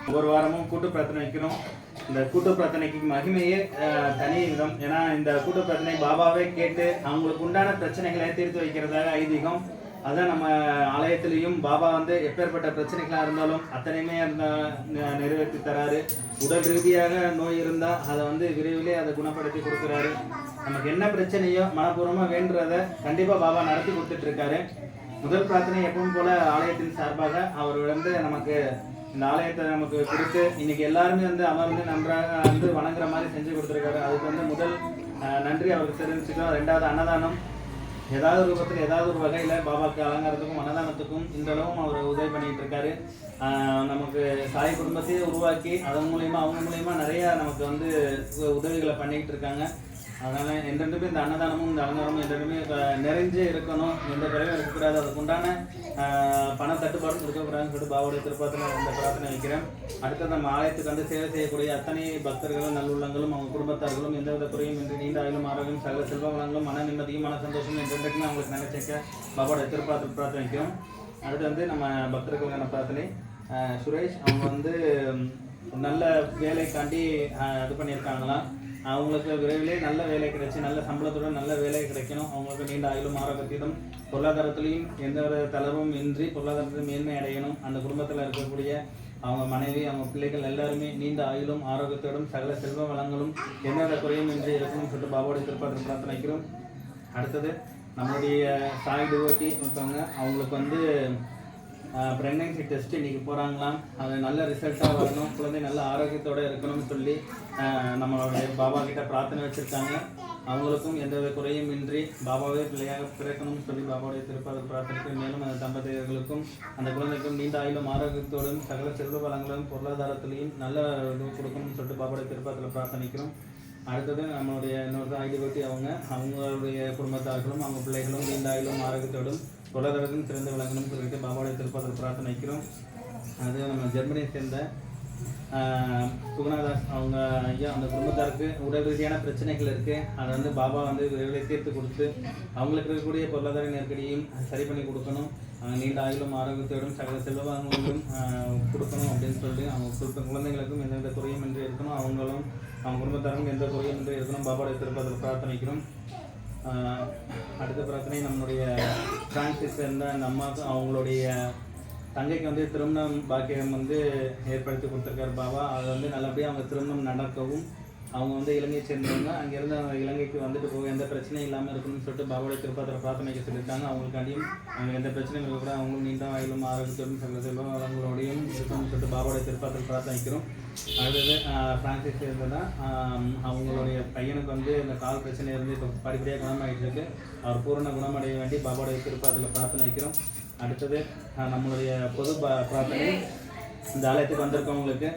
ஒவ்வொரு வாரமும் கூட்டு பிரார்த்தனை வைக்கிறோம். இந்த கூட்டு பிரார்த்தனைக்கு மகிமையே தனி விதம். ஏன்னா இந்த கூட்டு பிரார்த்தனை பாபாவே கேட்டு அவங்களுக்கு உண்டான பிரச்சனைகளை தீர்த்து வைக்கிறதாக ஐதீகம். அதான் நம்ம ஆலயத்திலையும் பாபா வந்து எப்பேற்பட்ட பிரச்சனைகளாக இருந்தாலும் அத்தனையுமே நிறைவேற்றி தராரு. உடல் ரீதியாக நோய் இருந்தால் அதை வந்து விரைவிலே அதை குணப்படுத்தி கொடுக்குறாரு. நமக்கு என்ன பிரச்சனையோ மனப்பூர்வமாக வேண்டுறதை கண்டிப்பாக பாபா நடத்தி கொடுத்துட்டு இருக்காரு. முதல் பிரார்த்தனை எப்பவும் போல ஆலயத்தின் சார்பாக அவர் வந்து நமக்கு இந்த ஆலயத்தை நமக்கு கொடுத்து இன்னைக்கு எல்லாருமே வந்து அமர்ந்து நன்றாக வந்து வணங்குற மாதிரி செஞ்சு கொடுத்துருக்காரு. அதுக்கு வந்து முதல் நன்றி அவருக்கு தெரிஞ்சுக்கிறோம். ரெண்டாவது அன்னதானம். ஏதாவது ஒரு ரூபத்தில் ஏதாவது ஒரு வகையில் பாபாவுக்கு அலங்காரத்துக்கும் அன்னதானத்துக்கும் இந்த அளவும் அவர் உதவி பண்ணிட்டு இருக்காரு. நமக்கு சாய் குடும்பத்தையே உருவாக்கி அதன் மூலயமா அவங்க மூலயமா நிறையா நமக்கு வந்து உதவிகளை பண்ணிக்கிட்டு இருக்காங்க. அதனால என்றென்றுமே இந்த அன்னதானமும் இந்த அலங்காரமும் என்றென்றுமே நிறைஞ்சு இருக்கணும், எந்த குறையும் இருக்கக்கூடாது. அதுக்கு உண்டான பண தட்டுப்பாடும் இருக்கக்கூடாதுன்னு சொல்லிட்டு பாபாவுடைய திருப்பத்தில் இந்த பிரார்த்தனை வைக்கிறேன். அடுத்தது நம்ம ஆலயத்துக்கு வந்து சேவை செய்யக்கூடிய அத்தனை பக்தர்களும் நல்லுள்ளங்களும் அவங்க குடும்பத்தார்களும் எந்தவித குறையும் இன்றி நீண்ட ஆயுளும் ஆரோக்கியம் சகல செல்வ வளங்களும் மன நிம்மதியும் மன சந்தோஷமும் என்றென்றைக்குமே அவங்களுக்கு நினைச்சிக்க பாபாவுடைய திருப்பாத்தில் பிரார்த்தனை வைக்கிறோம். அடுத்து வந்து நம்ம பக்தர்களுக்கான பிரார்த்தனை. சுரேஷ் அவங்க வந்து நல்ல வேலைக்காண்டி இது பண்ணியிருக்காங்களாம். அவங்களுக்கு விரைவிலே நல்ல வேலை கிடைச்சி நல்ல சம்பளத்துடன் நல்ல வேலை கிடைக்கணும். அவங்களுக்கு நீண்ட ஆயுளும் ஆரோக்கியத்திலும் பொருளாதாரத்திலையும் எந்த ஒரு தளர்வும் இன்றி பொருளாதாரத்திலும் மேன்மை அடையணும். அந்த குடும்பத்தில் இருக்கக்கூடிய அவங்க மனைவி அவங்க பிள்ளைகள் எல்லாருமே நீண்ட ஆயுளும் ஆரோக்கியத்தோடும் சகல செல்வ வளங்களும் எந்தவித குறையும் இன்றி இருக்கணும்னு சொல்லிட்டு பாபாவுடைய திருப்பாத்திரம் பிரார்த்தனை வைக்கிறோம். அடுத்தது நம்மளுடைய சாய் டிவோட்டி ஒருத்தவங்க அவங்களுக்கு வந்து ப்ரெக்னன்சி டெஸ்ட் இன்றைக்கி போகிறாங்களாம். அது நல்ல ரிசல்ட்டாக வரணும், குழந்தை நல்ல ஆரோக்கியத்தோடு இருக்கணும்னு சொல்லி நம்மளுடைய பாபா கிட்ட பிரார்த்தனை வச்சுருக்காங்க. அவங்களுக்கும் எந்தவித குறையும் இன்றி பாபாவே பிள்ளையாக பிறக்கணும்னு சொல்லி பாபாவுடைய திருப்பாத பிரார்த்தனைக்கும் மேலும் அந்த தம்பதியர்களுக்கும் அந்த குழந்தைக்கும் நீண்ட ஆயுளும் ஆரோக்கியத்தோடும் சகல செல்வ வளங்களும் பொருளாதாரத்திலையும் நல்ல இது கொடுக்கணும்னு சொல்லிட்டு பாபாவுடைய திருப்பாத்தில் பிரார்த்தனைக்கிறோம். அடுத்தது நம்மளுடைய இன்னொரு ஐடிபதி அவங்களுடைய குடும்பத்தார்களும் அவங்க பிள்ளைகளும் நீண்ட ஆயுளும் ஆரோக்கியத்தோடும் பொருளாதாரத்திலும் சிறந்து விளங்கணும்னு சொல்லிட்டு பாபாவுடைய திருப்பாத்தில் பிரார்த்தனை வைக்கிறோம். அது நம்ம ஜெர்மனியை சேர்ந்த சுகுணாதாஸ் அவங்க ஐயா அந்த குடும்பத்தாருக்கு உடல் ரீதியான பிரச்சனைகள் இருக்குது. அதை வந்து பாபா வந்து விரைவில் தீர்த்து கொடுத்து அவங்களுக்கு இருக்கக்கூடிய பொருளாதார நெருக்கடியும் சரி பண்ணி கொடுக்கணும். நீண்ட ஆயுளும் ஆரோக்கியத்தோடும் சகல செல்வங்களும் கொடுக்கணும் அப்படின்னு சொல்லி அவங்க குழந்தைங்களுக்கும் எந்தவித குறையும் என்று இருக்கணும். அவங்களும் அவங்க குடும்பத்தாருக்கும் எந்த குறையும் என்று இருக்கணும். பாபாவுடைய திருப்பத்தில் பிரார்த்தனைக்கிறோம். அடுத்த பிரார்த்தனை நம்மளுடைய பிரான்சிஸ் சேர்ந்த அந்த அம்மாவுக்கு அவங்களுடைய தங்கைக்கு வந்து திருமணம் பாக்கியம் வந்து ஏற்படுத்தி கொடுத்துருக்காரு பாபா. அது வந்து நல்லபடியாக அவங்க திருமணம் நடக்கவும் அவங்க வந்து இலங்கையை சேர்ந்தவங்க அங்கேருந்து அவங்க இலங்கைக்கு வந்துட்டு போக எந்த பிரச்சனையும் இல்லாமல் இருக்கணும்னு சொல்லிட்டு பாபாவுடைய திருப்பாத்திர பிரார்த்தனைக்கு சொல்லியிருக்காங்க. அவங்களுக்காண்டியும் அவங்க எந்த பிரச்சனையும் இருக்கக்கூடாது, அவங்களும் நீண்ட ஆயுளும் ஆரோக்கியத்தோடும் சகல செல்வம் அவங்களோடையும் இருக்கணும்னு சொல்லிட்டு பாபாவுடைய திருப்பாத்திர பிரார்த்தனைக்கிறோம். அடுத்தது பிரான்சிஸ் சேர்ந்ததான் அவங்களுடைய பையனுக்கு வந்து இந்த கால் பிரச்சனை இருந்து இப்போ படிப்படியாக குணமாகிட்டு இருக்கு. அவர் பூரண குணமடைய வேண்டி பாபாவுடைய திருப்பாத்தில் பிரார்த்தனை வைக்கிறோம். அடுத்தது நம்மளுடைய பொது பிரார்த்தனை. இந்த ஆலயத்துக்கு வந்திருக்கவங்களுக்கு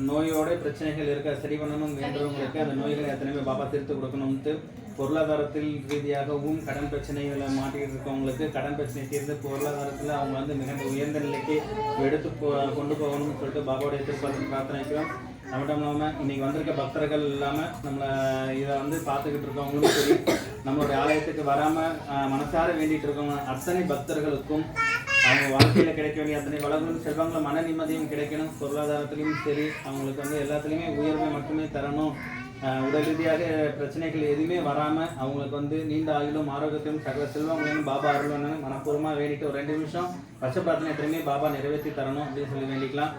நோயோட பிரச்சனைகள் இருக்க சரி பண்ணணும் வேண்டவங்களுக்கு அந்த நோய்களை எத்தனையுமே பாபா தீர்த்து கொடுக்கணும்ட்டு பொருளாதாரத்தில் ரீதியாகவும் கடன் பிரச்சனைகளை மாட்டிக்கிட்டு இருக்கவங்களுக்கு கடன் பிரச்சனை தீர்ந்து பொருளாதாரத்தில் அவங்க வந்து மிக உயர்ந்த நிலைக்கு எடுத்து கொண்டு போகணும்னு சொல்லிட்டு பாபாவுடைய திருப்பாத்தில் பிரார்த்தனை வைக்கிறோம். அது மட்டும் இல்லாமல் இன்றைக்கி வந்திருக்க பக்தர்கள் இல்லாமல் நம்மளை இதை வந்து பார்த்துக்கிட்டு இருக்கவங்களும் சரி, நம்மளுடைய ஆலயத்துக்கு வராமல் மனசார வேண்டிகிட்டு இருக்கவங்க அத்தனை பக்தர்களுக்கும் அவங்க வாழ்க்கையில் கிடைக்க வேண்டிய அத்தனை வளங்களும் செல்வங்களும் மன நிம்மதியும் கிடைக்கணும். பொருளாதாரத்துலேயும் சரி அவங்களுக்கு வந்து எல்லாத்துலேயுமே உயர்வை மட்டுமே தரணும். உடல் ரீதியாக பிரச்சனைகள் எதுவுமே வராமல் அவங்களுக்கு வந்து நீண்ட ஆயுளும் ஆரோக்கியத்தையும் சகல செல்வங்களையும் பாபா அருள்வானு மனப்பூர்வமாக வேண்டிட்டு ஒரு 2 நிமிஷம் பச்சை பிரார்த்தனை எப்பயுமே பாபா நிறைவேற்றி தரணும் அப்படின்னு சொல்லி வேண்டிக்கலாம்.